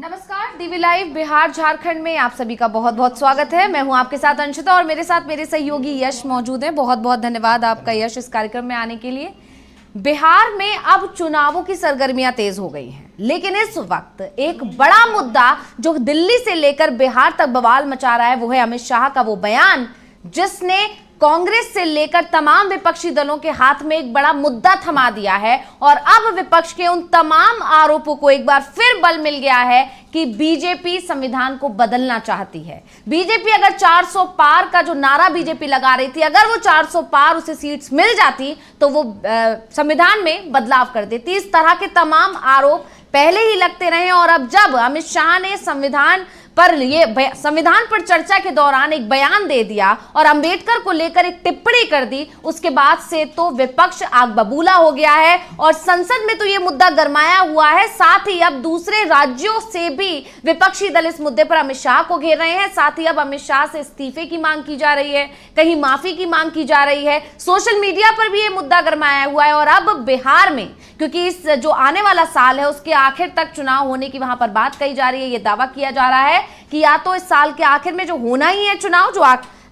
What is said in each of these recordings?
नमस्कार, DV live Bihar Jharkhand में आप सभी का बहुत बहुत स्वागत है। मैं हूं आपके साथ अंशिता और मेरे साथ मेरे सहयोगी यश मौजूद हैं। बहुत बहुत धन्यवाद आपका यश इस कार्यक्रम में आने के लिए। बिहार में अब चुनावों की सरगर्मियां तेज हो गई हैं, लेकिन इस वक्त एक बड़ा मुद्दा जो दिल्ली से लेकर बिहार तक बवाल मचा रहा है वो है अमित शाह का वो बयान जिसने कांग्रेस से लेकर तमाम विपक्षी दलों के हाथ में एक बड़ा मुद्दा थमा दिया है। और अब विपक्ष के उन तमाम आरोपों को एक बार फिर बल मिल गया है कि बीजेपी संविधान को बदलना चाहती है। बीजेपी अगर 400 पार का जो नारा बीजेपी लगा रही थी, अगर वो 400 पार उसे सीट्स मिल जाती तो वो संविधान में बदलाव कर देती। इस तरह के तमाम आरोप पहले ही लगते रहे और अब जब अमित शाह ने संविधान पर चर्चा के दौरान एक बयान दे दिया और अंबेडकर को लेकर एक टिप्पणी कर दी, उसके बाद से तो विपक्ष आग बबूला हो गया है और संसद में तो ये मुद्दा गरमाया हुआ है। साथ ही अब दूसरे राज्यों से भी विपक्षी दल इस मुद्दे पर अमित शाह को घेर रहे हैं। साथ ही अब अमित शाह से इस्तीफे की मांग की जा रही है, कहीं माफी की मांग की जा रही है। सोशल मीडिया पर भी ये मुद्दा गरमाया हुआ है और अब बिहार में, क्योंकि इस जो आने वाला साल है उसके आखिर तक चुनाव होने की वहां पर बात कही जा रही है, ये दावा किया जा रहा है कि या तो इस साल के आखिर में जो होना ही है चुनाव, जो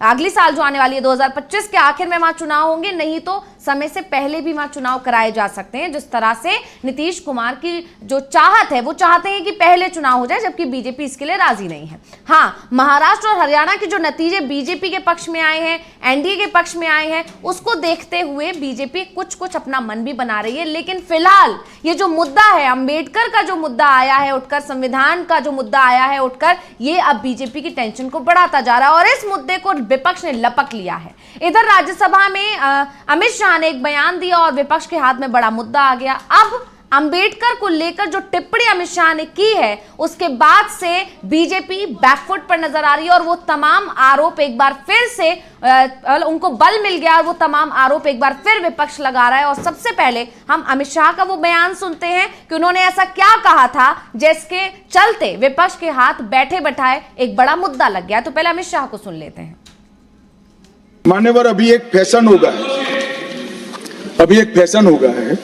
अगली साल जो आने वाली है 2025 के आखिर में वहां चुनाव होंगे, नहीं तो समय से पहले भी वहां चुनाव कराए जा सकते हैं। जिस तरह से नीतीश कुमार की जो चाहत है वो चाहते हैं कि पहले चुनाव हो जाए, जबकि बीजेपी इसके लिए राजी नहीं है। हाँ, महाराष्ट्र और हरियाणा के जो नतीजे बीजेपी के पक्ष में आए हैं, एनडीए के पक्ष में आए हैं, उसको देखते हुए बीजेपी कुछ अपना मन भी बना रही है। लेकिन फिलहाल ये जो मुद्दा है, अंबेडकर का जो मुद्दा आया है उठकर, संविधान का जो मुद्दा आया है उठकर, ये अब बीजेपी की टेंशन को बढ़ाता जा रहा है और इस मुद्दे को विपक्ष ने लपक लिया है। इधर राज्यसभा में अमित शाह ने एक बयान दिया और विपक्ष के हाथ में बड़ा मुद्दा आ गया। अब अंबेडकर को लेकर जो टिप्पणी अमित शाह ने की है उसके बाद से बीजेपी बैकफुट पर नजर आ रही है और वो तमाम आरोप एक बार फिर से उनको बल मिल गया और वो तमाम आरोप एक बार फिर विपक्ष लगा रहा है। और सबसे पहले हम अमित शाह का वो बयान सुनते हैं कि उन्होंने ऐसा क्या कहा था जिसके चलते विपक्ष के हाथ बैठे बैठाए एक बड़ा मुद्दा लग गया। तो पहले अमित शाह को सुन लेते हैं। मान्यवर, अभी एक फैशन हो गया है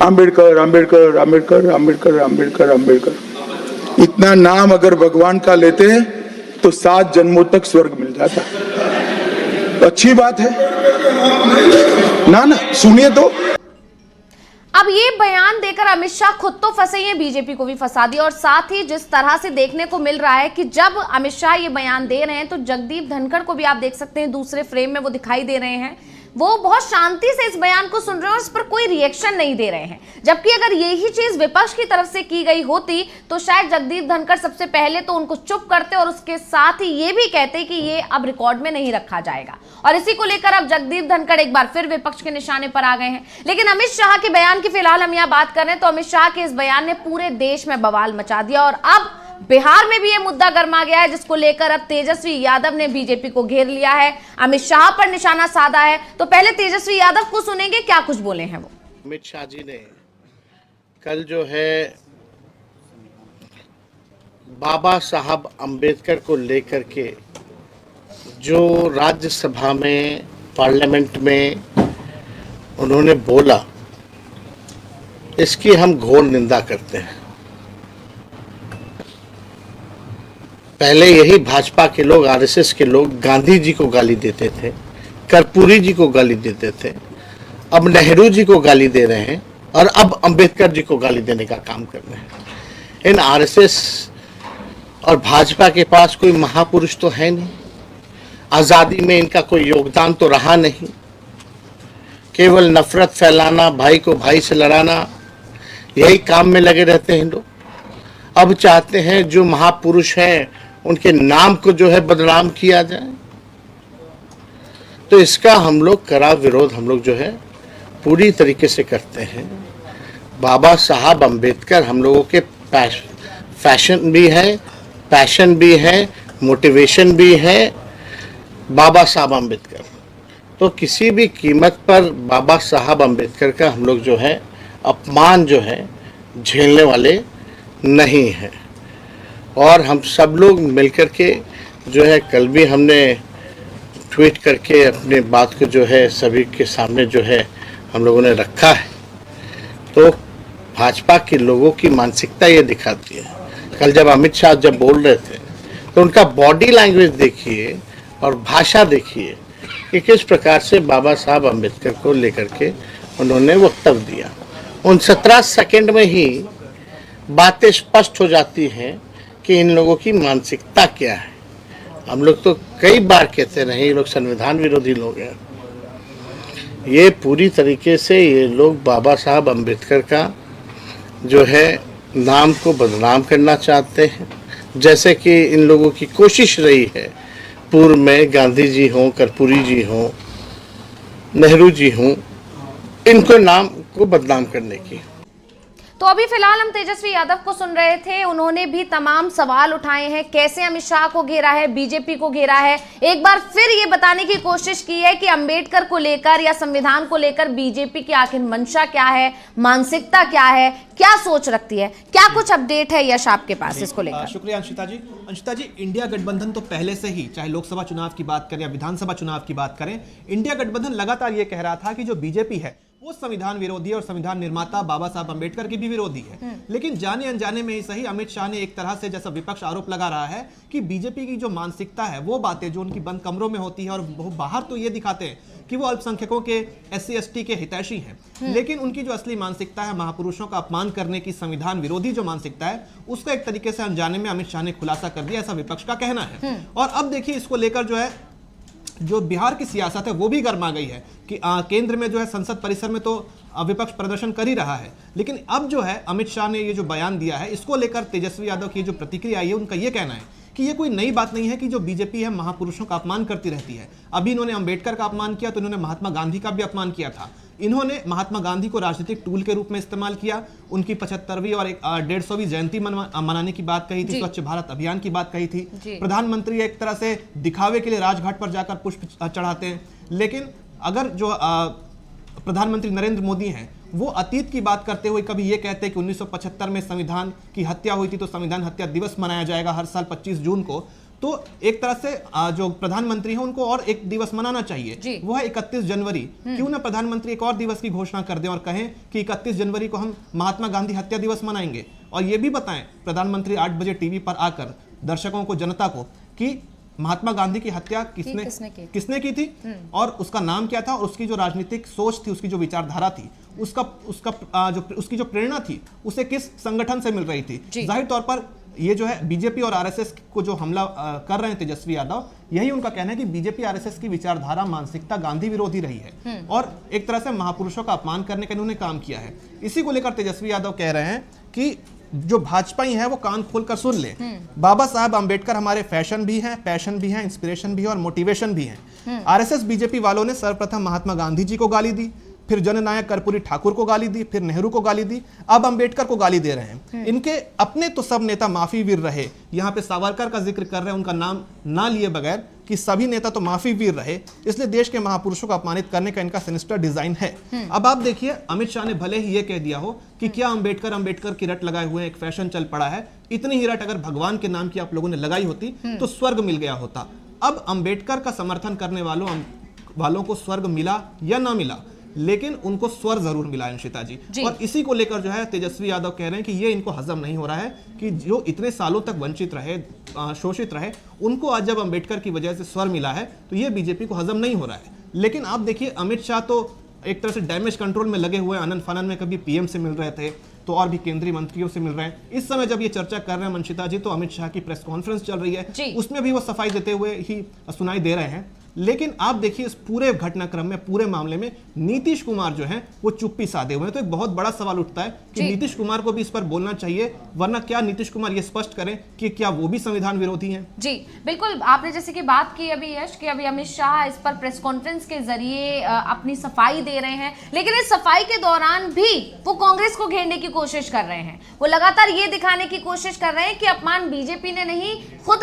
अंबेडकर अंबेडकर अंबेडकर अंबेडकर अंबेडकर अंबेडकर। इतना नाम अगर भगवान का लेते हैं तो 7 जन्मों तक स्वर्ग मिल जाता। तो अच्छी बात है ना, सुनिए तो। अब ये बयान देकर अमित शाह खुद तो फंसे हैं, बीजेपी को भी फंसा दिया। और साथ ही जिस तरह से देखने को मिल रहा है कि जब अमित शाह ये बयान दे रहे हैं तो जगदीप धनखड़ को भी आप देख सकते हैं, दूसरे फ्रेम में वो दिखाई दे रहे हैं, वो बहुत शांति से इस बयान को सुन रहे हैं और इस पर कोई रिएक्शन नहीं दे रहे हैं। जबकि अगर यही चीज विपक्ष की तरफ से की गई होती तो शायद जगदीप धनखड़ सबसे पहले तो उनको चुप करते और उसके साथ ही ये भी कहते कि ये अब रिकॉर्ड में नहीं रखा जाएगा। और इसी को लेकर अब जगदीप धनखड़ एक बार फिर विपक्ष के निशाने पर आ गए हैं। लेकिन अमित शाह के बयान की फिलहाल हम यहाँ बात कर रहे हैं तो अमित शाह के इस बयान ने पूरे देश में बवाल मचा दिया और अब बिहार में भी ये मुद्दा गरमा गया है, जिसको लेकर अब तेजस्वी यादव ने बीजेपी को घेर लिया है, अमित शाह पर निशाना साधा है। तो पहले तेजस्वी यादव को सुनेंगे, क्या कुछ बोले हैं वो। अमित शाह जी ने कल जो है बाबा साहब अंबेडकर को लेकर के जो राज्यसभा में, पार्लियामेंट में उन्होंने बोला, इसकी हम घोर निंदा करते हैं। पहले यही भाजपा के लोग, आरएसएस के लोग गांधी जी को गाली देते थे, कर्पूरी जी को गाली देते थे, अब नेहरू जी को गाली दे रहे हैं और अब अंबेडकर जी को गाली देने का काम कर रहे हैं। इन आरएसएस और भाजपा के पास कोई महापुरुष तो है नहीं, आज़ादी में इनका कोई योगदान तो रहा नहीं, केवल नफरत फैलाना, भाई को भाई से लड़ाना, यही काम में लगे रहते हैं लोग। अब चाहते हैं जो महापुरुष हैं उनके नाम को जो है बदनाम किया जाए। तो इसका हम लोग कड़ा विरोध हम लोग जो है पूरी तरीके से करते हैं। बाबा साहब अंबेडकर हम लोगों के फैशन भी है, पैशन भी है, मोटिवेशन भी है। बाबा साहब अंबेडकर, तो किसी भी कीमत पर बाबा साहब अंबेडकर का हम लोग जो है अपमान जो है झेलने वाले नहीं है। और हम सब लोग मिलकर के जो है, कल भी हमने ट्वीट करके अपने बात को जो है सभी के सामने जो है हम लोगों ने रखा है। तो भाजपा के लोगों की मानसिकता ये दिखाती है कल जब अमित शाह जब बोल रहे थे तो उनका बॉडी लैंग्वेज देखिए और भाषा देखिए कि किस प्रकार से बाबा साहब अम्बेडकर को लेकर के उन्होंने वक्तव्य दिया। उन 17 सेकंड में ही बातें स्पष्ट हो जाती हैं कि इन लोगों की मानसिकता क्या है। हम लोग तो कई बार कहते रहे ये लोग संविधान विरोधी लोग हैं। ये पूरी तरीके से ये लोग बाबा साहब अम्बेडकर का जो है नाम को बदनाम करना चाहते हैं, जैसे कि इन लोगों की कोशिश रही है पूर्व में गांधी जी हों, कर्पूरी जी हों, नेहरू जी हों, इनको नाम को बदनाम करने की। तो अभी फिलहाल हम तेजस्वी यादव को सुन रहे थे, उन्होंने भी तमाम सवाल उठाए हैं, कैसे अमित शाह को घेरा है, बीजेपी को घेरा है। एक बार फिर ये बताने की कोशिश की है कि अंबेडकर को लेकर या संविधान को लेकर बीजेपी की आखिर मंशा क्या है, मानसिकता क्या है, क्या सोच रखती है। क्या कुछ अपडेट है यश आपके पास इसको लेकर? शुक्रिया अंशिता जी। अंशिता जी, इंडिया गठबंधन तो पहले से ही, चाहे लोकसभा चुनाव की बात करें या विधानसभा चुनाव की बात करें, इंडिया गठबंधन लगातार ये कह रहा था कि जो बीजेपी है वो संविधान विरोधी और संविधान निर्माता बाबा साहब अम्बेडकर की भी विरोधी है। लेकिन जाने अनजाने में ही सही अमित शाह ने एक तरह से, जैसा विपक्ष आरोप लगा रहा है कि बीजेपी की जो मानसिकता है, वो बातें जो उनकी बंद कमरों में होती है और वो बाहर तो ये दिखाते हैं कि वो अल्पसंख्यकों के SC/ST के हितैषी हैं, लेकिन उनकी जो असली मानसिकता है, महापुरुषों का अपमान करने की संविधान विरोधी जो मानसिकता है, उसका एक तरीके से अनजाने में अमित शाह ने खुलासा कर दिया, ऐसा विपक्ष का कहना है। और अब देखिए, इसको लेकर जो है जो बिहार की सियासत है वो भी गर्मा गई है कि केंद्र में जो है संसद परिसर में तो विपक्ष प्रदर्शन कर ही रहा है, लेकिन अब जो है अमित शाह ने ये जो बयान दिया है, इसको लेकर तेजस्वी यादव की जो प्रतिक्रिया आई है, उनका ये कहना है कि ये कोई नई बात नहीं है कि जो बीजेपी है महापुरुषों का अपमान करती रहती है। अभी इन्होंने अंबेडकर का अपमान किया तो इन्होंने महात्मा गांधी का भी अपमान किया था। इन्होंने महात्मा गांधी को राजनीतिक टूल के रूप में इस्तेमाल किया, उनकी 75वीं और 150वीं जयंती मनाने की बात कही थी, स्वच्छ भारत अभियान की बात कही थी। प्रधानमंत्री एक तरह से दिखावे के लिए राजघाट पर जाकर पुष्प चढ़ाते हैं, लेकिन अगर जो प्रधानमंत्री नरेंद्र मोदी हैं वो अतीत की बात करते हुए कभी ये कहते हैं कि 1975 में संविधान की हत्या हुई थी तो संविधान हत्या दिवस मनाया जाएगा हर साल 25 जून को, तो एक तरह से जो प्रधानमंत्री है उनको और एक दिवस मनाना चाहिए, वो है 31 जनवरी। क्यों ना प्रधानमंत्री एक और दिवस की घोषणा कर दें और कहें कि 31 जनवरी को हम महात्मा गांधी हत्या दिवस मनाएंगे, और ये भी बताएं प्रधानमंत्री 8 बजे टीवी पर आकर दर्शकों को, जनता को, कि महात्मा गांधी की हत्या किसने की थी और उसका नाम क्या था और उसकी जो राजनीतिक सोच थी, उसकी जो विचारधारा थी, उसकी जो प्रेरणा थी, उसे किस संगठन से मिल रही थी। जाहिर तौर पर ये जो है बीजेपी और आरएसएस को जो हमला कर रहे हैं तेजस्वी यादव, यही उनका कहना है कि बीजेपी आरएसएस की विचारधारा, मानसिकता गांधी विरोधी रही है और एक तरह से महापुरुषों का अपमान करने का इन्होंने काम किया है। इसी को लेकर तेजस्वी यादव कह रहे हैं कि जो भाजपाई है वो कान खोलकर सुन ले, बाबा साहब अंबेडकर हमारे फैशन भी हैं, पैशन भी हैं, इंस्पिरेशन भी है और मोटिवेशन भी हैं। आरएसएस बीजेपी वालों ने सर्वप्रथम महात्मा गांधी जी को गाली दी, फिर जननायक कर्पूरी ठाकुर को गाली दी, फिर नेहरू को गाली दी, अब अंबेडकर को गाली दे रहे हैं। इनके अपने तो सब नेता माफी वीर रहे, यहाँ पे सावरकर का जिक्र कर रहे हैं उनका नाम ना लिए बगैर कि सभी नेता तो माफी वीर रहे, इसलिए देश के महापुरुषों को अपमानित करने का इनका सिनिस्टर डिजाइन है। अब आप देखिए, अमित शाह ने भले ही ये कह दिया हो कि क्या अंबेडकर की रट लगाए हुए एक फैशन चल पड़ा है, इतनी ही रट अगर भगवान के नाम की आप लोगों ने लगाई होती तो स्वर्ग मिल गया होता। अब अंबेडकर का समर्थन करने वालों को स्वर्ग मिला या ना मिला, लेकिन उनको स्वर जरूर मिला अंशिता जी। और इसी को लेकर जो है तेजस्वी यादव कह रहे हैं कि ये इनको हजम नहीं हो रहा है कि जो इतने सालों तक वंचित रहे, शोषित रहे, उनको आज जब अंबेडकर की वजह से स्वर मिला है तो ये बीजेपी को हजम नहीं हो रहा है। लेकिन आप देखिए, अमित शाह तो एक तरह से डैमेज कंट्रोल में लगे हुए, आनंद फानन में कभी पीएम से मिल रहे थे तो और भी केंद्रीय मंत्रियों से मिल रहे हैं। इस समय जब ये चर्चा कर रहे हैं मंशिता जी, तो अमित शाह की प्रेस कॉन्फ्रेंस चल रही है, उसमें भी वो सफाई देते हुए ही सुनाई दे रहे हैं। लेकिन आप देखिए, इस पूरे घटनाक्रम में, पूरे मामले में नीतीश कुमार जो हैं वो चुप्पी साधे हुए हैं। तो एक बहुत बड़ा सवाल उठता है कि नीतीश कुमार को भी इस पर बोलना चाहिए, वरना क्या नीतीश कुमार ये स्पष्ट करें कि क्या वो भी संविधान विरोधी हैं? जी बिल्कुल, आपने जैसे कि बात की अभी यश कि अभी अमित शाह इस पर प्रेस कॉन्फ्रेंस के जरिए अपनी सफाई दे रहे हैं, लेकिन इस सफाई के दौरान भी वो कांग्रेस को घेरने की कोशिश कर रहे हैं। वो लगातार ये दिखाने की कोशिश कर रहे हैं कि अपमान बीजेपी ने नहीं, खुद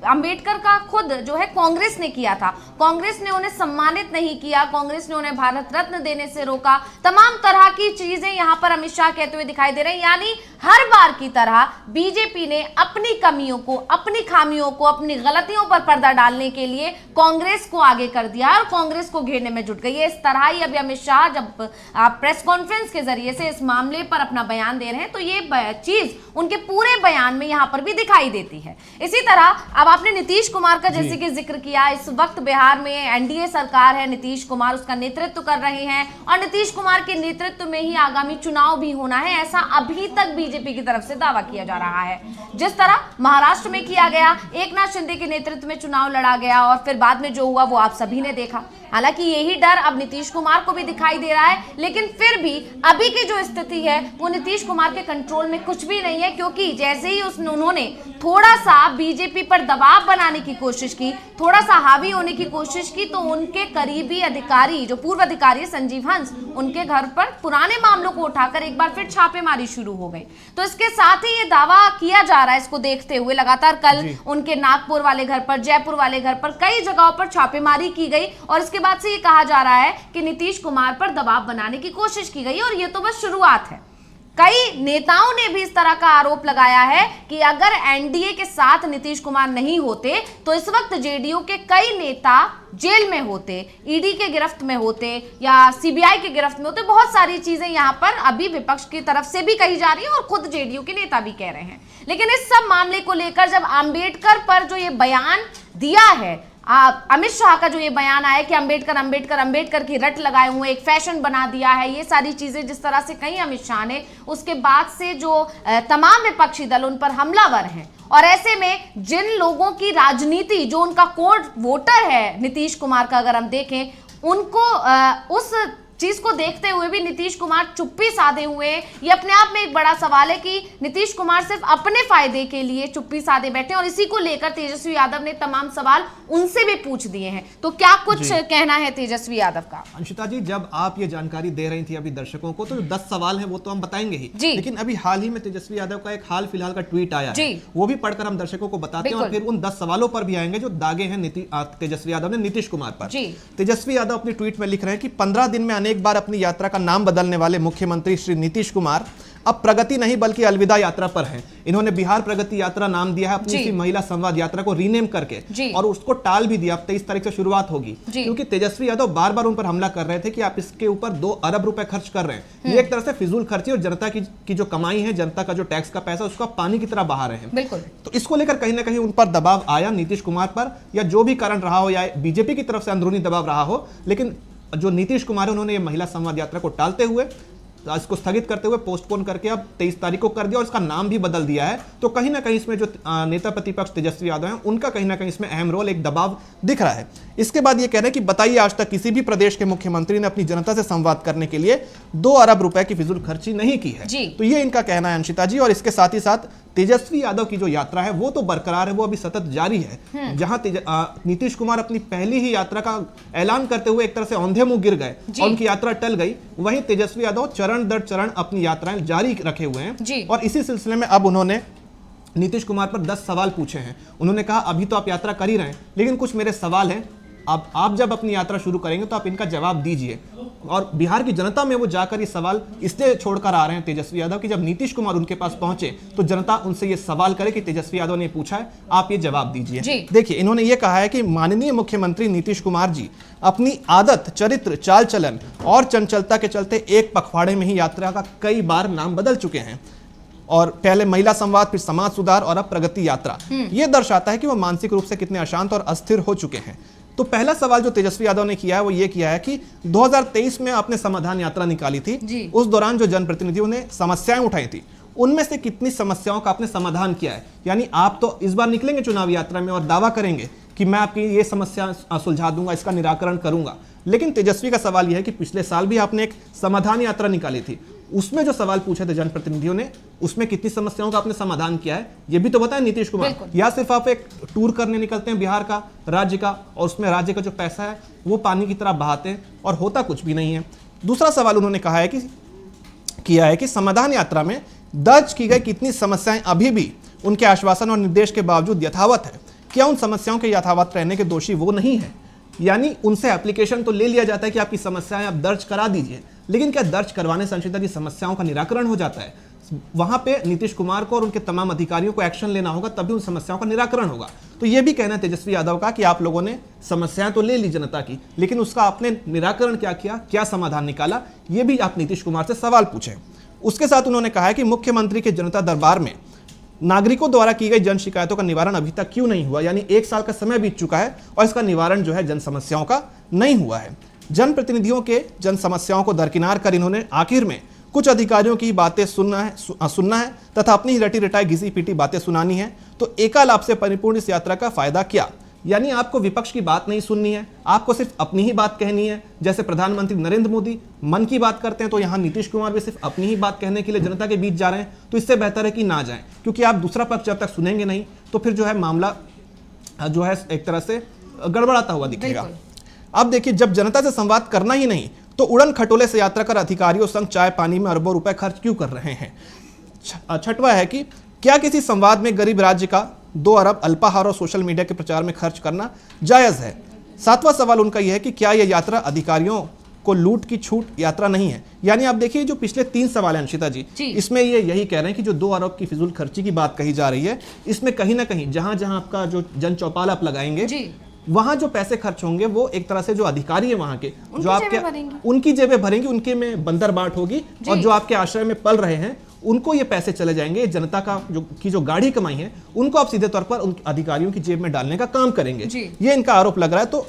अंबेडकर का खुद जो है कांग्रेस ने किया था। कांग्रेस ने उन्हें सम्मानित नहीं किया, कांग्रेस ने उन्हें भारत रत्न देने से रोका, तमाम तरह की चीजें यहां पर अमित शाह कहते हुए दिखाई दे रहे हैं। यानी हर बार की तरह बीजेपी ने अपनी कमियों को, अपनी खामियों को, अपनी गलतियों पर पर्दा डालने के लिए कांग्रेस को आगे कर दिया और कांग्रेस को घेरने में जुट गई है। इस तरह ही अभी अमित शाह जब प्रेस कॉन्फ्रेंस के जरिए से इस मामले पर अपना बयान दे रहे हैं, तो ये चीज उनके पूरे बयान में यहां पर भी दिखाई देती है। इसी तरह अब आपने नीतीश कुमार का जैसे कि जिक्र किया, इस वक्त बिहार में एनडीए सरकार है, नीतीश कुमार उसका नेतृत्व कर रहे हैं और नीतीश कुमार के नेतृत्व में ही आगामी चुनाव भी होना है, ऐसा अभी तक बीजेपी की तरफ से दावा किया जा रहा है। जिस तरह महाराष्ट्र में किया गया, एकनाथ शिंदे के नेतृत्व में चुनाव लड़ा गया और फिर बाद में जो हुआ वो आप सभी ने देखा। हालांकि यही डर अब नीतीश कुमार को भी दिखाई दे रहा है, लेकिन फिर भी अभी की जो स्थिति है वो नीतीश कुमार के कंट्रोल में कुछ भी नहीं है, क्योंकि जैसे ही उन्होंने थोड़ा सा बीजेपी पर दबाव बनाने की कोशिश की, थोड़ा सा हावी होने की कोशिश की, तो उनके करीबी अधिकारी जो पूर्व अधिकारी संजीव हंस, उनके घर पर पुराने मामलों को उठाकर एक बार फिर छापेमारी शुरू हो गई। तो इसके साथ ही ये दावा किया जा रहा है, इसको देखते हुए लगातार कल उनके नागपुर वाले घर पर, जयपुर वाले घर पर, कई जगहों पर छापेमारी की गई और इसके बाद से ये कहा जा रहा है कि नीतीश कुमार पर दबाव बनाने की कोशिश की गई और ये तो बस शुरुआत है। कई नेताओं ने भी इस तरह का आरोप लगाया है कि अगर एनडीए के साथ नीतीश कुमार नहीं होते तो इस वक्त जेडीयू के कई नेता जेल में होते, ईडी के गिरफ्त में होते या सीबीआई के गिरफ्त में होते। बहुत सारी चीजें यहां पर अभी विपक्ष की तरफ से भी कही जा रही है और खुद जेडीयू के नेता भी कह रहे हैं। लेकिन इस सब मामले को लेकर जब अंबेडकर पर जो ये बयान दिया है, अमित शाह का जो ये बयान आया कि अंबेडकर की रट लगाए हुए एक फैशन बना दिया है, ये सारी चीजें जिस तरह से कही अमित शाह ने, उसके बाद से जो तमाम विपक्षी दल उन पर हमलावर हैं। और ऐसे में जिन लोगों की राजनीति, जो उनका कोर वोटर है नीतीश कुमार का, अगर हम देखें उनको उस चीज को देखते हुए भी नीतीश कुमार चुप्पी साधे हुए, ये अपने आप में एक बड़ा सवाल है कि नीतीश कुमार सिर्फ अपने फायदे के लिए चुप्पी साधे बैठे और इसी को लेकर तेजस्वी यादव ने तमाम सवाल उनसे भी पूछ दिए हैं। तो क्या कुछ कहना है तेजस्वी यादव का? अंशिता जी, जब आप ये जानकारी दे रही थी अभी दर्शकों को, तो जो 10 सवाल हैं वो तो हम बताएंगे ही, लेकिन अभी हाल ही में तेजस्वी यादव का एक हाल फिलहाल का ट्वीट आया है, वो भी पढ़कर हम दर्शकों को बताते हैं और फिर उन 10 सवालों पर भी आएंगे जो दागे हैं तेजस्वी यादव ने नीतीश कुमार पर। तेजस्वी यादव अपनी ट्वीट में लिख रहे हैं कि 15 दिन में अनेक बार अपनी यात्रा का नाम बदलने वाले मुख्यमंत्री श्री नीतीश कुमार अब प्रगति नहीं बल्कि अलविदा यात्रा पर हैं। इन्होंने बिहार प्रगति यात्रा नाम दिया है अपनी इसी महिला संवाद यात्रा को रीनेम करके, और उसको टाल भी दिया। अब 23 तारीख से शुरुआत होगी, क्योंकि तेजस्वी यादव बार बार उन पर हमला कर रहे थे कि आप इसके ऊपर 2 अरब रुपए खर्च कर रहे हैं। ये एक तरह से फिजूल खर्ची और जनता की जो कमाई है, जनता का जो टैक्स का पैसा, उसका पानी की तरह बहा रहे हैं। बिल्कुल। तो इसको लेकर कहीं ना कहीं उन पर दबाव आया नीतीश कुमार पर, या जो भी कारण रहा हो, या बीजेपी की तरफ से अंदरूनी दबाव रहा हो, लेकिन जो नीतीश कुमार है उन्होंने ये महिला संवाद यात्रा को टालते हुए, इसको स्थगित करते हुए, पोस्टपोन करके अब 23 तारीख को कर दिया और इसका नाम भी बदल दिया है। तो कहीं ना कहीं इसमें जो नेता प्रतिपक्ष तेजस्वी यादव हैं, उनका कहीं ना कहीं इसमें अहम रोल, एक दबाव दिख रहा है। इसके बाद ये कह रहे हैं कि बताइए, आज तक किसी भी प्रदेश के मुख्यमंत्री ने अपनी जनता से संवाद करने के लिए 2 अरब रुपए की फिजूल खर्ची नहीं की है। तो ये इनका कहना है अंशिता जी। और इसके साथ ही साथ तेजस्वी यादव की जो यात्रा है वो तो बरकरार है, वो अभी सतत जारी है। जहां नीतीश कुमार अपनी पहली ही यात्रा का ऐलान करते हुए एक तरह से औंधे मुंह गिर गए और उनकी यात्रा टल गई, वहीं तेजस्वी यादव चरण दर चरण अपनी यात्राएं जारी रखे हुए हैं। और इसी सिलसिले में अब उन्होंने नीतीश कुमार पर 10 सवाल पूछे हैं। उन्होंने कहा, अभी तो आप यात्रा कर ही रहे हैं, लेकिन कुछ मेरे सवाल हैं, आप जब अपनी यात्रा शुरू करेंगे तो आप इनका जवाब दीजिए। और बिहार की जनता में वो जाकर ये सवाल इसलिए छोड़कर आ रहे हैं तेजस्वी यादव कि जब नीतीश कुमार उनके पास पहुंचे तो जनता उनसे ये सवाल करे कि तेजस्वी यादव ने पूछा है, आप ये जवाब दीजिए। देखिए, इन्होंने ये कहा है कि माननीय मुख्यमंत्री नीतीश कुमार जी अपनी आदत, चरित्र, चाल चलन और चंचलता के चलते एक पखवाड़े में ही यात्रा का कई बार नाम बदल चुके हैं। और पहले महिला संवाद, फिर समाज सुधार और अब प्रगति यात्रा। यह दर्शाता है कि वो मानसिक रूप से कितने अशांत और अस्थिर हो चुके हैं। तो पहला सवाल जो तेजस्वी यादव ने किया है वो ये किया है कि 2023 में आपने समाधान यात्रा निकाली थी, उस दौरान जो जनप्रतिनिधियों ने समस्याएं उठाई थी, उनमें से कितनी समस्याओं का आपने समाधान किया है? यानी आप तो इस बार निकलेंगे चुनाव यात्रा में और दावा करेंगे कि मैं आपकी ये समस्या सुलझा दूंगा, इसका निराकरण करूंगा, लेकिन तेजस्वी का सवाल यह है कि पिछले साल भी आपने एक समाधान यात्रा निकाली थी, उसमें जो सवाल पूछे थे जनप्रतिनिधियों ने, उसमें कितनी समस्याओं का आपने समाधान किया है, ये भी तो बताएं नीतीश कुमार। या सिर्फ आप एक टूर करने निकलते हैं बिहार का, राज्य का, और उसमें राज्य का जो पैसा है वो पानी की तरह बहाते हैं और होता कुछ भी नहीं है। दूसरा सवाल उन्होंने कहा है कि समाधान यात्रा में दर्ज की गई कितनी समस्याएं अभी भी उनके आश्वासन और निर्देश के बावजूद यथावत है? क्या उन समस्याओं के यथावत रहने के दोषी वो नहीं है? यानी उनसे एप्लीकेशन तो ले लिया जाता है कि आपकी समस्याएं आप दर्ज करा दीजिए, लेकिन क्या दर्ज करवाने से अंशिता जी समस्याओं का निराकरण हो जाता है? वहां पे नीतीश कुमार को और उनके तमाम अधिकारियों को एक्शन लेना होगा, तभी उन समस्याओं का निराकरण होगा। तो यह भी कहना है तेजस्वी यादव का कि आप लोगों ने समस्याएं तो ले ली जनता की, लेकिन उसका आपने निराकरण क्या किया, क्या समाधान निकाला, यह भी आप नीतीश कुमार से सवाल पूछें। उसके साथ उन्होंने कहा है कि मुख्यमंत्री के जनता दरबार में नागरिकों द्वारा की गई जन शिकायतों का निवारण अभी तक क्यों नहीं हुआ, यानी 1 साल का समय बीत चुका है और इसका निवारण जो है जन समस्याओं का नहीं हुआ है। जनप्रतिनिधियों के जन समस्याओं को दरकिनार कर इन्होंने आखिर में कुछ अधिकारियों की बातें सुनना है तथा अपनी रटी रटाई घिसी पीटी बातें सुनानी है। तो एकालाप से परिपूर्ण इस यात्रा का फायदा क्या, यानी आपको विपक्ष की बात नहीं सुननी है, आपको सिर्फ अपनी ही बात कहनी है। जैसे प्रधानमंत्री नरेंद्र मोदी मन की बात करते हैं, तो यहाँ नीतीश कुमार भी सिर्फ अपनी ही बात कहने के लिए जनता के बीच जा रहे हैं। तो इससे बेहतर है कि ना जाएं, क्योंकि आप दूसरा पक्ष जब तक सुनेंगे नहीं तो फिर जो है मामला जो है एक तरह से गड़बड़ाता हुआ दिखेगा। अब देखिए, जब जनता से संवाद करना ही नहीं तो उड़न खटोले से यात्रा कर अधिकारियों संग चाय पानी में अरबों रुपए खर्च क्यों कर रहे हैं। छठवां है कि क्या किसी संवाद में गरीब राज्य का 2 अरब अल्पाहार और सोशल मीडिया के प्रचार में खर्च करना जायज है। 7वां सवाल उनका यह है कि क्या यह यात्रा अधिकारियों को लूट की छूट यात्रा नहीं है। यानी आप देखिए, जो पिछले 3 सवाल हैं अंशिता जी, इसमें ये यही कह रहे हैं कि जो 2 अरब की फिजूल खर्ची की बात कही जा रही है, इसमें कहीं ना कहीं जहां जहां आपका जो जन चौपाल आप लगाएंगे वहां जो पैसे खर्च होंगे वो एक तरह से जो अधिकारी है वहां के जो आपके उनकी जेबें भरेंगे, उनके में बंदर बाट होगी और जो आपके आश्रय में पल रहे हैं उनको ये पैसे चले जाएंगे। जनता का जो गाढ़ी कमाई है उनको आप सीधे तौर पर उन अधिकारियों की जेब में डालने का काम करेंगे, ये इनका आरोप लग रहा है। तो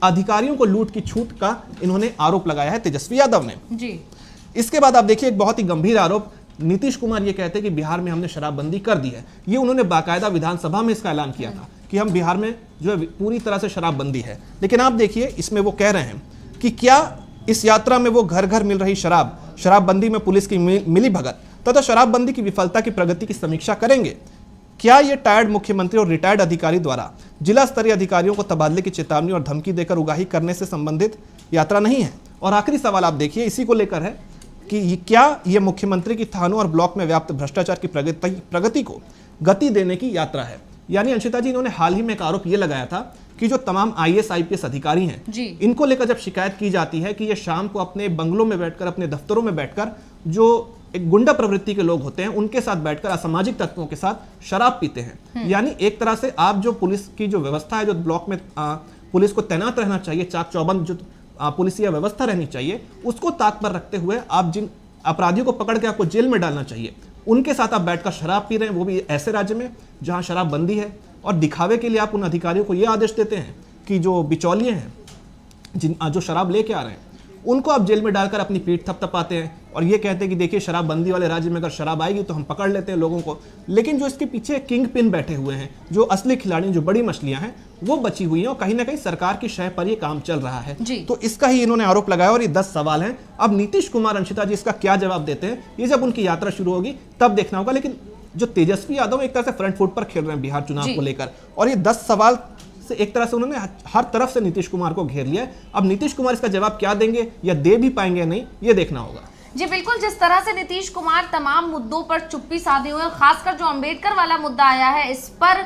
अधिकारियों को लूट की छूट का इन्होंने आरोप लगाया है तेजस्वी यादव ने। इसके बाद आप देखिए, एक बहुत ही गंभीर आरोप, नीतीश कुमार ये कहते हैं कि बिहार में हमने शराबबंदी कर दी है। ये उन्होंने बाकायदा विधानसभा में इसका ऐलान किया था कि हम बिहार में जो है पूरी तरह से शराबबंदी है। लेकिन आप देखिए, इसमें वो कह रहे हैं कि क्या इस यात्रा में वो घर घर मिल रही शराबबंदी में पुलिस की मिली भगत तथा शराबबंदी की विफलता की प्रगति की समीक्षा करेंगे। क्या ये टायर्ड मुख्यमंत्री और रिटायर्ड अधिकारी द्वारा जिला स्तरीय अधिकारियों को तबादले की चेतावनी और धमकी देकर उगाही करने से संबंधित यात्रा नहीं है। और आखिरी सवाल आप देखिए, इसी को लेकर है कि क्या ये मुख्यमंत्री की थानों और ब्लॉक में व्याप्त भ्रष्टाचार की प्रगति को गति देने की यात्रा है। यानी अंशिता जी, इन्होंने हाल ही में एक आरोप ये लगाया था कि जो तमाम IAS IPS अधिकारी हैं, इनको लेकर जब शिकायत की जाती है कि ये शाम को अपने बंगलों में बैठकर, अपने दफ्तरों में बैठकर जो एक गुंडा प्रवृत्ति के लोग होते हैं उनके साथ बैठकर असामाजिक तत्वों के साथ शराब पीते हैं। यानी एक तरह से आप जो पुलिस की जो व्यवस्था है, जो ब्लॉक में पुलिस को तैनात रहना चाहिए, चाक चौबंद जो पुलिसिया व्यवस्था रहनी चाहिए, उसको ताक पर रखते हुए आप जिन अपराधियों को पकड़ के आपको जेल में डालना चाहिए, उनके साथ आप बैठकर शराब पी रहे हैं, वो भी ऐसे राज्य में जहां शराबबंदी है। और दिखावे के लिए आप उन अधिकारियों को ये आदेश देते हैं कि जो बिचौलिए हैं, जो शराब लेके आ रहे हैं, उनको आप जेल में डालकर अपनी पीठ थपथपाते हैं और ये कहते हैं कि देखिए, शराबबंदी वाले राज्य में अगर शराब आएगी तो हम पकड़ लेते हैं लोगों को। लेकिन जो इसके पीछे किंग पिन बैठे हुए हैं, जो असली खिलाड़ी, जो बड़ी मछलियां हैं, वो बची हुई हैं और कहीं ना कहीं सरकार की शय पर ये काम चल रहा है। तो इसका ही इन्होंने आरोप लगाया और ये 10 सवाल हैं। अब नीतीश कुमार, अंशिता जी, इसका क्या जवाब देते हैं, ये जब उनकी यात्रा शुरू होगी तब देखना होगा। लेकिन जो तेजस्वी यादव एक तरह से फ्रंट फुट पर खेल रहे हैं बिहार चुनाव को लेकर, और ये 10 सवाल से एक तरह से उन्होंने हर तरफ से नीतीश कुमार को घेर लिया है। अब नीतीश कुमार इसका जवाब क्या देंगे या दे भी पाएंगे या नहीं, ये देखना होगा। जी बिल्कुल, जिस तरह से नीतीश कुमार तमाम मुद्दों पर चुप्पी साधे हुए, खासकर जो अंबेडकर वाला मुद्दा आया है इस पर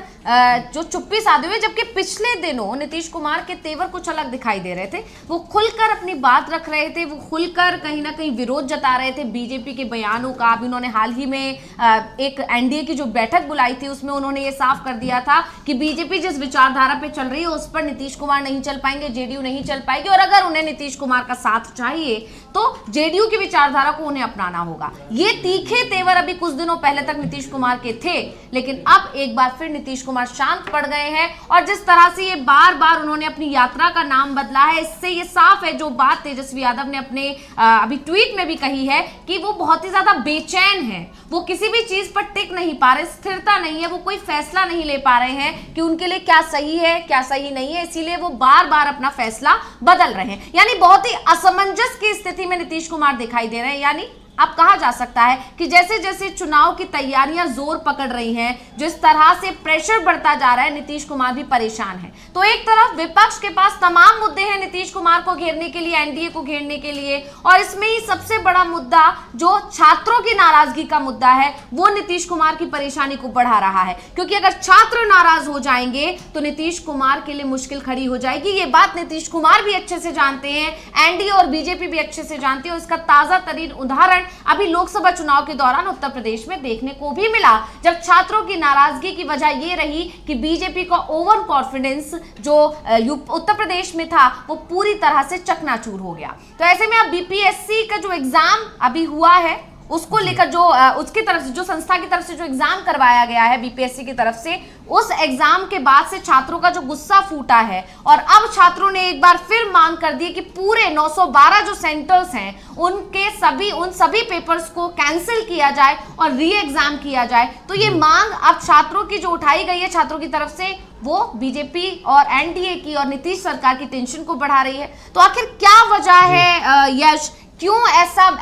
जो चुप्पी साधे हुए, जबकि पिछले दिनों नीतीश कुमार के तेवर कुछ अलग दिखाई दे रहे थे। वो खुलकर अपनी बात रख रहे थे, वो खुलकर कहीं ना कहीं विरोध जता रहे थे बीजेपी के बयानों का। अभी उन्होंने हाल ही में एक NDA की जो बैठक बुलाई थी उसमें उन्होंने ये साफ कर दिया था कि बीजेपी जिस विचारधारा पे चल रही है उस पर नीतीश कुमार नहीं चल पाएंगे, JDU नहीं चल पाएगी, और अगर उन्हें नीतीश कुमार का साथ चाहिए तो JDU की विचारधारा को उन्हें अपनाना होगा। ये तीखे तेवर अभी कुछ दिनों पहले तक नीतीश कुमार के थे, लेकिन अब एक बार फिर नीतीश कुमार शांत पड़ गए हैं। और जिस तरह से ये बार बार उन्होंने अपनी यात्रा का नाम बदला है, इससे ये साफ है, जो बात तेजस्वी यादव ने अपने अभी ट्वीट में भी कही है कि वो बहुत ही ज्यादा बेचैन है, वो किसी भी चीज पर टिक नहीं पा रहे, स्थिरता नहीं है, वो कोई फैसला नहीं ले पा रहे हैं कि उनके लिए क्या सही है क्या सही नहीं है, इसीलिए वो बार बार अपना फैसला बदल रहे हैं। यानी बहुत ही असमंजस की स्थिति में नीतीश कुमार दिखाई दे रहे हैं। यानी अब कहा जा सकता है कि जैसे जैसे चुनाव की तैयारियां जोर पकड़ रही हैं, जिस तरह से प्रेशर बढ़ता जा रहा है, नीतीश कुमार भी परेशान है। तो एक तरफ विपक्ष के पास तमाम मुद्दे हैं नीतीश कुमार को घेरने के लिए, NDA को घेरने के लिए, और इसमें ही सबसे बड़ा मुद्दा जो छात्रों की नाराजगी का मुद्दा है वो नीतीश कुमार की परेशानी को बढ़ा रहा है। क्योंकि अगर छात्र नाराज हो जाएंगे तो नीतीश कुमार के लिए मुश्किल खड़ी हो जाएगी। ये बात नीतीश कुमार भी अच्छे से जानते हैं, NDA और बीजेपी भी अच्छे से जानते हैं। इसका ताजा तरीन उदाहरण अभी लोकसभा चुनाव के दौरान उत्तर प्रदेश में देखने को भी मिला, जब छात्रों की नाराजगी की वजह ये रही कि बीजेपी का ओवर कॉन्फिडेंस जो उत्तर प्रदेश में था वो पूरी तरह से चकनाचूर हो गया। तो ऐसे में अब BPSC का जो एग्जाम अभी हुआ है उसको लेकर जो उसकी तरफ से, जो संस्था की तरफ से जो एग्जाम करवाया गया है बीपीएससी की तरफ से, उस एग्जाम के बाद से छात्रों का जो गुस्सा फूटा है और अब छात्रों ने एक बार फिर मांग कर दी कि पूरे 912 जो सेंटर्स हैं उन सभी पेपर्स को कैंसिल किया जाए और री एग्जाम किया जाए। तो ये मांग अब छात्रों की जो उठाई गई है छात्रों की तरफ से, वो बीजेपी और एनडीए की और नीतीश सरकार की टेंशन को बढ़ा रही है। तो आखिर क्या वजह है यश, क्यों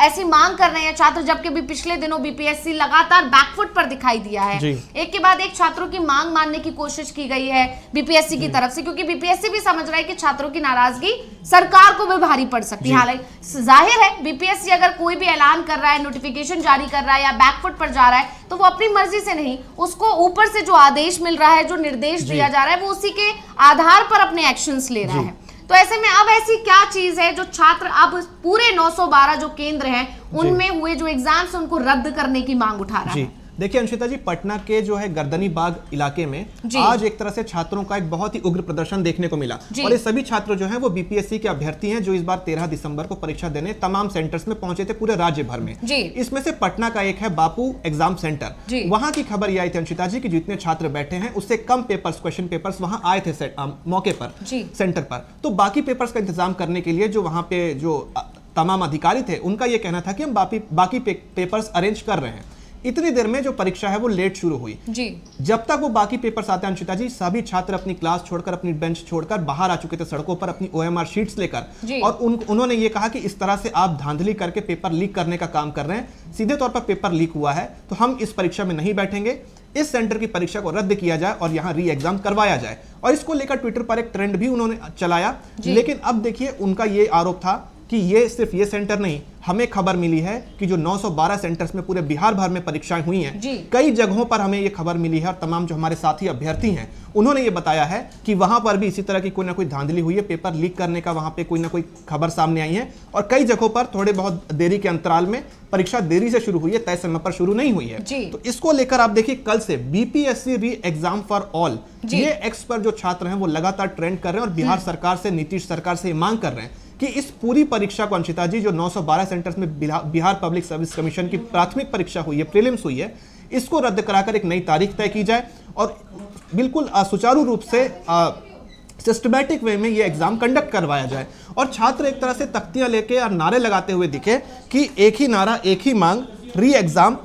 ऐसी मांग कर रहे हैं छात्र, जबकि भी पिछले दिनों बीपीएससी लगातार बैकफुट पर दिखाई दिया है। एक के बाद एक छात्रों की मांग मानने की कोशिश की गई है बीपीएससी की तरफ से, क्योंकि बीपीएससी भी समझ रहा है कि छात्रों की नाराजगी सरकार को भी भारी पड़ सकती है। हालांकि जाहिर है बीपीएससी अगर कोई भी ऐलान कर रहा है, नोटिफिकेशन जारी कर रहा है या बैकफुट पर जा रहा है, तो वो अपनी मर्जी से नहीं, उसको ऊपर से जो आदेश मिल रहा है, जो निर्देश दिया जा रहा है, वो उसी के आधार पर अपने एक्शंस ले रहा है। तो ऐसे में अब ऐसी क्या चीज है जो छात्र अब पूरे 912 जो केंद्र हैं उनमें हुए जो एग्जाम्स उनको रद्द करने की मांग उठा रहा है? देखिए अंशिता जी, पटना के जो है गर्दनी बाग इलाके में आज एक तरह से छात्रों का एक बहुत ही उग्र प्रदर्शन देखने को मिला और ये सभी छात्र जो हैं वो बीपीएससी के अभ्यर्थी हैं जो इस बार 13 दिसंबर को परीक्षा देने तमाम सेंटर्स में पहुंचे थे पूरे राज्य भर में। इसमें से पटना का एक है बापू एग्जाम सेंटर। वहां की खबर ये आई थी अंशिता जी की जितने छात्र बैठे हैं उससे कम पेपर्स, क्वेश्चन पेपर्स वहां आए थे मौके पर, सेंटर पर। तो बाकी पेपर्स का इंतजाम करने के लिए जो वहां पे जो तमाम अधिकारी थे उनका यह कहना था कि हम बाकी पेपर्स अरेंज कर रहे हैं। इतनी देर में जो परीक्षा है वो लेट शुरू हुई जी। जब तक वो बाकी पेपर्स आते हैं अंशिता जी, सभी छात्र अपनी क्लास छोड़कर, अपनी बेंच छोड़कर बाहर आ चुके थे सड़कों पर अपनी ओएमआर शीट्स लेकर और उन्होंने ये कहा कि इस तरह से आप धांधली करके पेपर लीक करने का काम कर रहे हैं, सीधे तौर पर पेपर लीक हुआ है तो हम इस परीक्षा में नहीं बैठेंगे, इस सेंटर की परीक्षा को रद्द किया जाए और यहां री एग्जाम करवाया जाए। और इसको लेकर ट्विटर पर एक ट्रेंड भी उन्होंने चलाया। लेकिन अब देखिए उनका ये आरोप था कि ये सिर्फ ये सेंटर नहीं, हमें खबर मिली है कि जो 912 सेंटर्स में पूरे बिहार भर में परीक्षाएं हुई हैं, कई जगहों पर हमें ये खबर मिली है और तमाम जो हमारे साथी अभ्यर्थी हैं उन्होंने ये बताया है कि वहां पर भी इसी तरह की कोई ना कोई धांधली हुई है, पेपर लीक करने का वहां पे कोई ना कोई खबर सामने आई है और कई जगहों पर थोड़े बहुत देरी के अंतराल में परीक्षा देरी से शुरू हुई है, तय समय पर शुरू नहीं हुई है। तो इसको लेकर आप देखिए कल से बीपीएससी री एग्जाम फॉर ऑल, ये एक्स पर जो छात्र हैं वो लगातार ट्रेंड कर रहे हैं और बिहार सरकार से, नीतीश सरकार से मांग कर रहे हैं कि इस पूरी परीक्षा को अंशिता जी जो 912 सेंटर्स में बिहार पब्लिक सर्विस कमीशन की प्राथमिक परीक्षा हुई है, प्रीलिम्स हुई है, इसको रद्द कराकर एक नई तारीख तय की जाए और बिल्कुल सुचारू रूप से सिस्टमैटिक वे में ये एग्जाम कंडक्ट करवाया जाए। और छात्र एक तरह से तख्तियां लेके और नारे लगाते हुए दिखे कि एक ही नारा, एक ही मांग, री एग्जाम,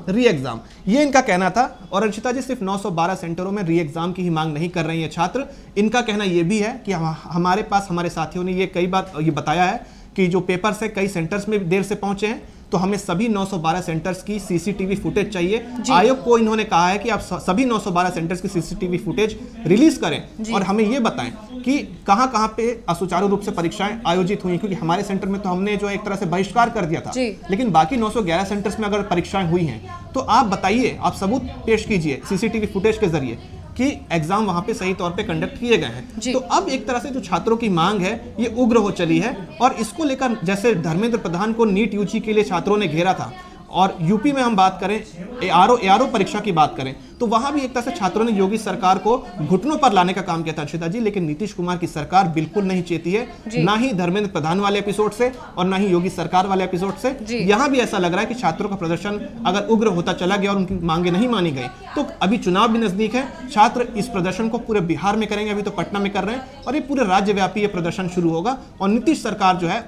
ये इनका कहना था। और अंशिता जी सिर्फ 912 सेंटरों में री एग्जाम की ही मांग नहीं कर रहे हैं छात्र, इनका कहना यह भी है कि हमारे पास, हमारे साथियों ने ये कई बार ये बताया है कि जो पेपर्स है कई सेंटर्स में देर से पहुंचे हैं, तो हमें सभी 912 सेंटर्स की सीसीटीवी फुटेज चाहिए। आयोग को इन्होंने कहा है कि आप सभी 912 सेंटर्स की सीसीटीवी फुटेज रिलीज करें और हमें ये बताएं कि कहां-कहां पे सुचारू रूप से परीक्षाएं आयोजित हुई, क्योंकि हमारे सेंटर में तो हमने जो एक तरह से बहिष्कार कर दिया था, लेकिन बाकी 911 सेंटर्स में अगर परीक्षाएं हुई हैं तो आप बताइए, आप सबूत पेश कीजिए सीसीटीवी फुटेज के जरिए कि एग्जाम वहां पे सही तौर पे कंडक्ट किए गए हैं। तो अब एक तरह से जो छात्रों की मांग है ये उग्र हो चली है और इसको लेकर जैसे धर्मेंद्र प्रधान को नीट यूजी के लिए छात्रों ने घेरा था और यूपी में हम बात करें एआरओ परीक्षा की बात करें तो वहां भी एक तरह से छात्रों ने योगी सरकार को घुटनों पर लाने का काम किया था अंशिता जी, लेकिन नीतीश कुमार की सरकार बिल्कुल नहीं चेती है, ना ही धर्मेंद्र प्रधान वाले एपिसोड से और ना ही योगी सरकार वाले एपिसोड से। यहां भी ऐसा लग रहा है कि छात्रों का प्रदर्शन अगर उग्र होता चला गया और उनकी मांगे नहीं मानी गई तो अभी चुनाव भी नजदीक है, छात्र इस प्रदर्शन को पूरे बिहार में करेंगे, अभी तो पटना में कर रहे हैं और ये पूरे राज्यव्यापी ये प्रदर्शन शुरू होगा। और नीतीश सरकार जो है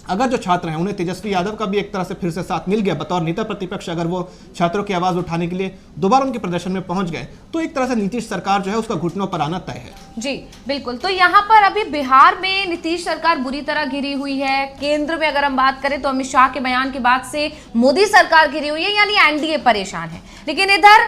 अगर जो छात्र हैं उन्हें तेजस्वी यादव का भी एक तरह से फिर से साथ मिल गया बतौर नेता प्रतिपक्ष, अगर वो छात्रों की आवाज उठाने के लिए दोबारा उनके प्रदर्शन में पहुंच गए तो एक तरह से नीतीश सरकार जो है उसका घुटनों पर आना तय है। जी बिल्कुल। तो यहाँ पर अभी बिहार में नीतीश सरकार बुरी तरह घिरी हुई है, केंद्र में अगर हम बात करें तो अमित शाह के बयान के बाद से मोदी सरकार घिरी हुई है, यानी एनडीए परेशान है। लेकिन इधर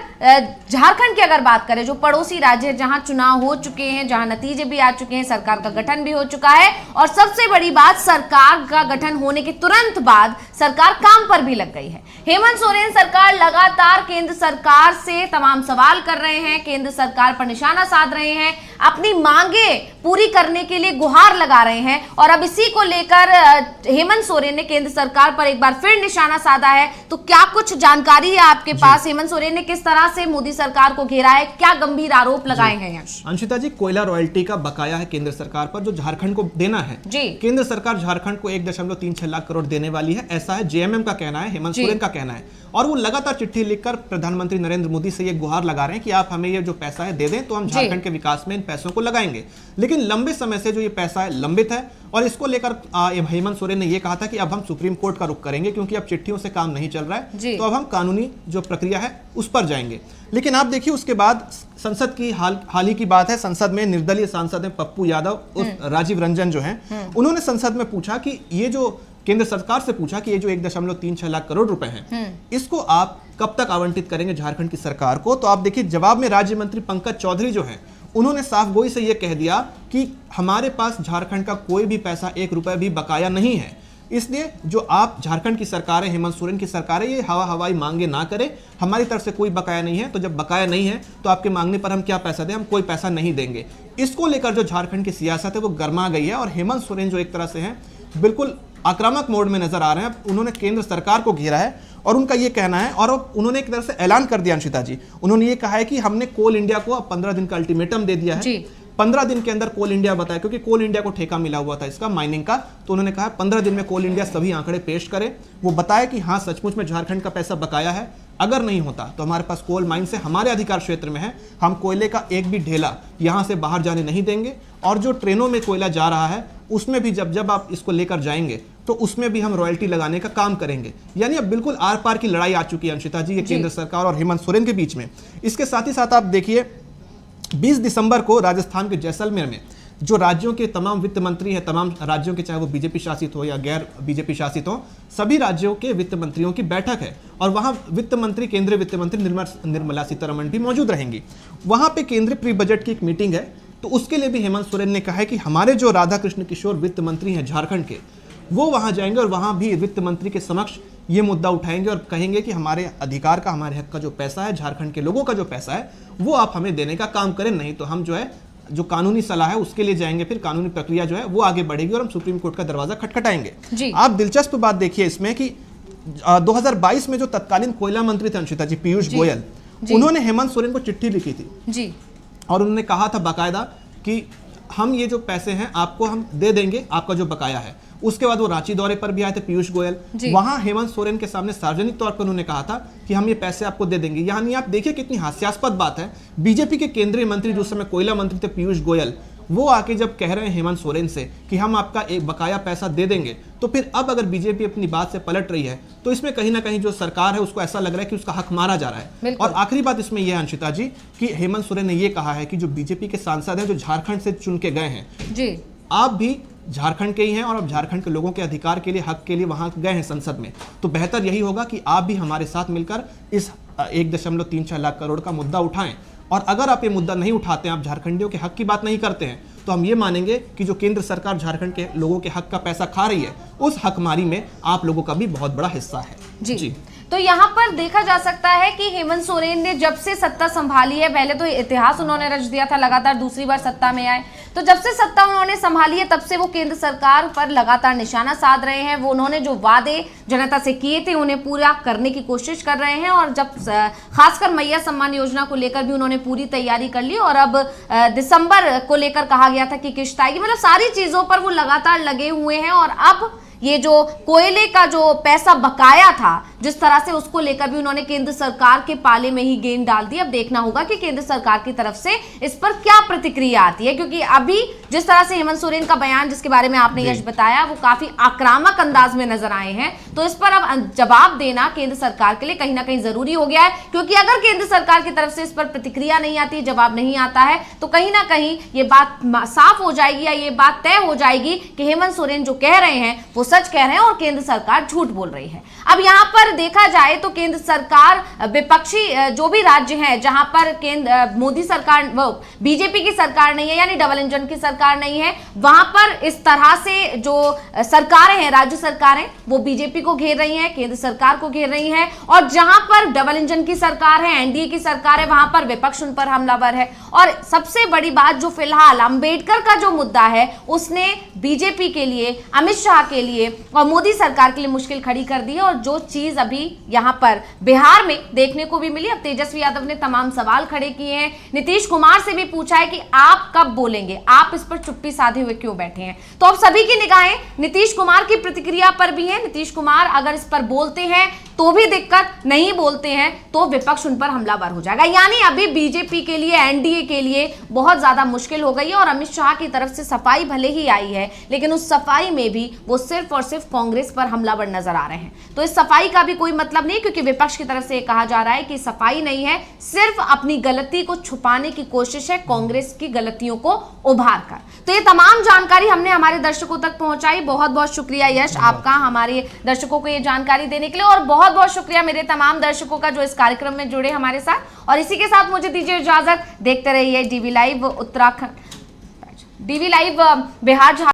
झारखंड की अगर बात करें, जो पड़ोसी राज्य है जहां चुनाव हो चुके हैं, जहां नतीजे भी आ चुके हैं, सरकार का गठन भी हो चुका है और सबसे बड़ी बात, सरकार का गठन होने के तुरंत बाद सरकार काम पर भी लग गई है। हेमंत सोरेन सरकार लगातार केंद्र सरकार से तमाम सवाल कर रहे हैं, केंद्र सरकार पर निशाना साध रहे हैं, अपनी मांगे पूरी करने के लिए गुहार लगा रहे हैं और अब इसी को लेकर हेमंत सोरेन ने केंद्र सरकार पर एक बार फिर निशाना साधा है। तो क्या कुछ जानकारी है आपके पास, हेमंत सोरेन ने किस तरह से मोदी सरकार को घेरा है, क्या गंभीर आरोप लगाए हैं? अंशिता जी, कोयला रॉयल्टी का बकाया है केंद्र सरकार पर जो झारखंड को देना है। केंद्र सरकार झारखंड को 1.36 लाख करोड़ देने वाली है, ऐसा है जेएमएम का कहना है, हेमंत सोरेन का कहना है। और वो लगातार चिट्ठी लिखकर प्रधानमंत्री नरेंद्र मोदी से ये गुहार लगा रहे हैं कि आप हमें ये जो पैसा है दे दें, तो हम झारखंड के विकास में इन पैसों को लगाएंगे। लेकिन लंबे समय से जो ये पैसा है लंबित है, और इसको लेकर हेमंत सोरेन ने ये कहा था कि अब हम सुप्रीम कोर्ट का रुख करेंगे, क्योंकि अब चिट्ठियों से काम नहीं चल रहा है, तो अब हम कानूनी जो प्रक्रिया है उस पर जाएंगे। लेकिन आप देखिए उसके बाद संसद की हाल ही की बात है, संसद में निर्दलीय सांसद हैं पप्पू यादव, उस राजीव रंजन जो हैं, उन्होंने संसद में पूछा कि ये जो केंद्र सरकार से पूछा कि ये जो 1.36 लाख करोड़ रुपए हैं, इसको आप कब तक आवंटित करेंगे झारखंड की सरकार को। तो आप देखिए जवाब में राज्य मंत्री पंकज चौधरी जो हैं, उन्होंने साफ गोई से यह कह दिया कि हमारे पास झारखंड का कोई भी पैसा 1 रुपए भी बकाया नहीं है, इसलिए जो आप झारखंड की सरकार है, हेमंत सोरेन की सरकार है, ये हवाई मांगे ना करें, हमारी तरफ से कोई बकाया नहीं है। तो जब बकाया नहीं है तो आपके मांगने पर हम क्या पैसा दें, हम कोई पैसा नहीं देंगे। इसको लेकर जो झारखंड की सियासत है वो गर्मा गई है, और हेमंत सोरेन जो एक तरह से हैं बिल्कुल आक्रामक मोड में नजर आ रहे हैं। उन्होंने केंद्र सरकार को घेरा है और उनका ये कहना है, और उन्होंने एक तरह से ऐलान कर दिया अंशिता जी, उन्होंने ये कहा है कि हमने कोल इंडिया को अब 15 दिन का अल्टीमेटम दे दिया है। 15 दिन के अंदर कोल इंडिया बताया, क्योंकि कोल इंडिया को ठेका मिला हुआ था इसका माइनिंग का, तो उन्होंने कहा 15 दिन में कोल इंडिया सभी आंकड़े पेश करे, वो बताए कि हाँ सचमुच में झारखंड का पैसा बकाया है, अगर नहीं होता तो हमारे पास कोल माइन से हमारे अधिकार क्षेत्र में है, हम कोयले का एक भी ढेला यहां से बाहर जाने नहीं देंगे, और जो ट्रेनों में कोयला जा रहा है उसमें भी जब आप इसको लेकर जाएंगे तो उसमें भी हम रॉयल्टी लगाने का काम करेंगे। यानी अब बिल्कुल आर पार की लड़ाई आ चुकी है अंशिता जी, ये केंद्र सरकार और हेमंत सोरेन के बीच में। इसके साथ ही साथ आप देखिए 20 दिसंबर को राजस्थान के जैसलमेर में जो राज्यों के तमाम वित्त मंत्री हैं, तमाम राज्यों के, चाहे वो बीजेपी शासित हो या गैर बीजेपी शासित हो, सभी राज्यों के वित्त मंत्रियों की बैठक है, और वहां वित्त मंत्री, केंद्रीय वित्त मंत्री निर्मला सीतारमण भी मौजूद रहेंगी। वहां पे केंद्रीय प्री बजट की एक मीटिंग है, तो उसके लिए भी हेमंत सोरेन ने कहा है कि हमारे जो राधा कृष्ण किशोर वित्त मंत्री हैं झारखंड के, वो वहां जाएंगे और वहां भी वित्त मंत्री के समक्ष ये मुद्दा उठाएंगे और कहेंगे कि हमारे अधिकार का, हमारे हक का जो पैसा है, झारखंड के लोगों का जो पैसा है, वो आप हमें देने का काम करें, नहीं तो हम जो है जो कानूनी सलाह है उसके लिए जाएंगे, फिर कानूनी प्रक्रिया जो है वो आगे बढ़ेगी और हम सुप्रीम कोर्ट का दरवाजा खटखटाएंगे। आप दिलचस्प बात देखिए इसमें कि 2022 में जो तत्कालीन कोयला मंत्री थे अंशिता जी, पीयूष गोयल, उन्होंने हेमंत सोरेन को चिट्ठी लिखी थी और उन्होंने कहा था बाकायदा कि हम ये जो पैसे हैं आपको हम दे देंगे, आपका जो बकाया है। उसके बाद वो रांची दौरे पर भी आए थे पीयूष गोयल, वहां हेमंत सोरेन के सामने सार्वजनिक तौर पर उन्होंने कहा था कि हम ये पैसे आपको दे देंगे। यानी आप देखिए कितनी हास्यास्पद बात है, बीजेपी के केंद्रीय मंत्री जो समय कोयला मंत्री थे पीयूष गोयल, वो आके जब कह रहे हैं हेमंत सोरेन से कि हम आपका एक बकाया पैसा दे देंगे, तो फिर अब अगर बीजेपी अपनी बात से पलट रही है तो इसमें कहीं ना कहीं जो सरकार है उसको ऐसा लग रहा है कि उसका हक मारा जा रहा है। और आखिरी बात इसमें यह है अंशिता जी कि हेमंत सोरेन ने यह कहा है कि जो बीजेपी के सांसद हैं जो झारखंड से चुन के गए हैं, आप भी झारखंड के ही हैं और अब झारखंड के लोगों के अधिकार के लिए, हक के लिए वहां गए हैं संसद में, तो बेहतर यही होगा कि आप भी हमारे साथ मिलकर इस 1.36 लाख करोड़ का मुद्दा उठाएं। और अगर आप ये मुद्दा नहीं उठाते हैं, आप झारखंडियों के हक की बात नहीं करते हैं, तो हम ये मानेंगे कि जो केंद्र सरकार झारखंड के लोगों के हक का पैसा खा रही है, उस हकमारी में आप लोगों का भी बहुत बड़ा हिस्सा है। जी। तो यहाँ पर देखा जा सकता है कि हेमंत सोरेन ने जब से सत्ता संभाली है, पहले तो इतिहास उन्होंने रच दिया था, लगातार दूसरी बार सत्ता में आए, तो जब से सत्ता उन्होंने संभाली है तब से वो केंद्र सरकार पर लगातार निशाना साध रहे हैं। वो उन्होंने जो वादे जनता से किए थे उन्हें पूरा करने की कोशिश कर रहे हैं, और जब खासकर मैया सम्मान योजना को लेकर भी उन्होंने पूरी तैयारी कर ली, और अब दिसंबर को लेकर कहा गया था कि किश्त आएगी, मतलब सारी चीजों पर वो लगातार लगे हुए हैं। और अब ये जो कोयले का जो पैसा बकाया था, जिस तरह से उसको लेकर भी उन्होंने केंद्र सरकार के पाले में ही गेंद डाल दी। अब देखना होगा कि केंद्र सरकार की तरफ से इस पर क्या प्रतिक्रिया आती है, क्योंकि अभी जिस तरह से हेमंत सोरेन का बयान, जिसके बारे में आपने यश बताया, वो काफी आक्रामक अंदाज में नजर आए हैं, तो इस पर अब जवाब देना केंद्र सरकार के लिए कहीं ना कहीं जरूरी हो गया है। क्योंकि अगर केंद्र सरकार की तरफ से इस पर प्रतिक्रिया नहीं आती, जवाब नहीं आता है, तो कहीं ना कहीं ये बात साफ हो जाएगी या ये बात तय हो जाएगी कि हेमंत सोरेन जो कह रहे हैं वो सच कह रहे हैं और केंद्र सरकार झूठ बोल रही है। अब यहां पर देखा जाए तो केंद्र सरकार, विपक्षी जो भी राज्य हैं जहां पर केंद्र मोदी सरकार, बीजेपी की सरकार नहीं है, यानी डबल इंजन की सरकार नहीं है, वहां पर इस तरह से जो सरकारें हैं, राज्य सरकारें, वो बीजेपी को घेर रही हैं, केंद्र सरकार को घेर रही हैं, और जहां पर डबल इंजन की सरकार है, एनडीए की सरकार है, वहां पर विपक्ष उन पर हमलावर है। और सबसे बड़ी बात जो फिलहाल अंबेडकर का जो मुद्दा है उसने बीजेपी के लिए, अमित शाह के लिए और मोदी सरकार के लिए मुश्किल खड़ी कर दी है। और जो चीज अभी यहां पर बिहार में देखने को भी मिली, अब तेजस्वी यादव ने तमाम सवाल खड़े किए हैं, नीतीश कुमार से भी पूछा है कि आप कब बोलेंगे, आप इस पर चुप्पी साधे हुए क्यों बैठे हैं। तो अब सभी की निगाहें नीतीश कुमार की प्रतिक्रिया पर भी है। नीतीश कुमार अगर इस पर बोलते हैं तो भी दिक्कत, नहीं बोलते हैं तो विपक्ष उन पर हमलावर हो जाएगा। यानी अभी बीजेपी के लिए, एनडीए के लिए बहुत ज्यादा मुश्किल हो गई है। और अमित शाह की तरफ से सफाई भले ही आई है, लेकिन उस सफाई में भी वो सिर्फ और सिर्फ कांग्रेस पर हमलावर नजर आ रहे हैं। तो इस सफाई का भी कोई मतलब नहीं, क्योंकि विपक्ष की तरफ से कहा जा रहा है कि सफाई नहीं है, सिर्फ अपनी गलती को छुपाने की कोशिश है, कांग्रेस की गलतियों को उभार कर। तो ये तमाम जानकारी हमने हमारे दर्शकों तक पहुंचाई। बहुत बहुत शुक्रिया यश आपका हमारे दर्शकों को ये जानकारी देने के लिए, और बहुत बहुत शुक्रिया मेरे तमाम दर्शकों का जो इस कार्यक्रम में जुड़े हमारे साथ। और इसी के साथ मुझे दीजिए इजाजत। देखते रहिए DV live Uttarakhand, DV live Bihar.